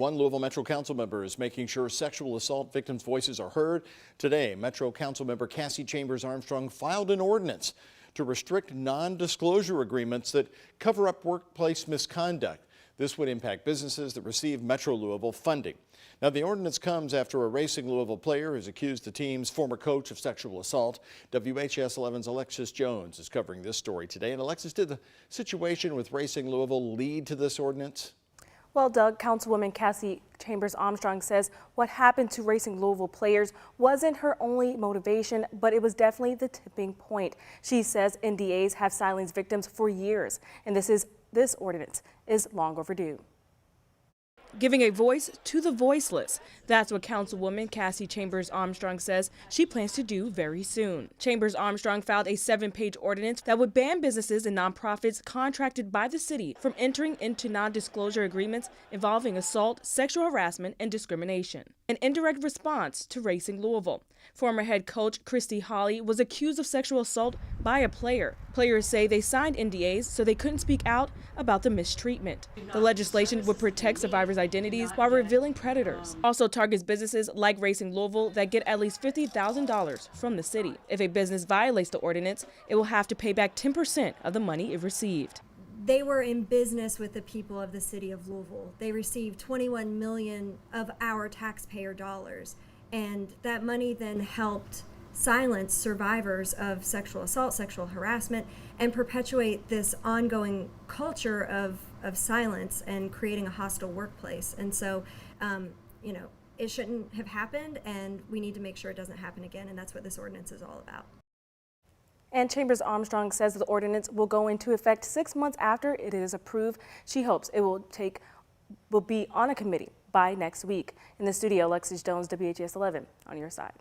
One Louisville Metro Council member is making sure sexual assault victims' voices are heard. Today, Metro Council member Cassie Chambers Armstrong filed an ordinance to restrict non-disclosure agreements that cover up workplace misconduct. This would impact businesses that receive Metro Louisville funding. Now, the ordinance comes after a Racing Louisville player has accused the team's former coach of sexual assault. WHS 11's Alexis Jones is covering this story today. And Alexis, did the situation with Racing Louisville lead to this ordinance? Well, Doug, Councilwoman Cassie Chambers Armstrong says what happened to Racing Louisville players wasn't her only motivation, but it was definitely the tipping point. She says NDAs have silenced victims for years, and this ordinance is long overdue. Giving a voice to the voiceless. That's what Councilwoman Cassie Chambers Armstrong says she plans to do very soon. Chambers Armstrong filed a 7-page ordinance that would ban businesses and nonprofits contracted by the city from entering into non-disclosure agreements involving assault, sexual harassment, and discrimination. An indirect response to Racing Louisville. Former head coach Christy Hawley was accused of sexual assault by a player. Players say they signed NDAs so they couldn't speak out about the mistreatment. The legislation would protect survivors' identities while revealing predators. Also targets businesses like Racing Louisville that get at least $50,000 from the city. If a business violates the ordinance, it will have to pay back 10% of the money it received. They were in business with the people of the city of Louisville. They received $21 million of our taxpayer dollars. And that money then helped silence survivors of sexual assault, sexual harassment, and perpetuate this ongoing culture of silence and creating a hostile workplace. And so, it shouldn't have happened, and we need to make sure it doesn't happen again, and that's what this ordinance is all about. And Chambers Armstrong says the ordinance will go into effect 6 months after it is approved. She hopes it will be on a committee by next week. In the studio, Alexis Jones, WHS 11, on your side.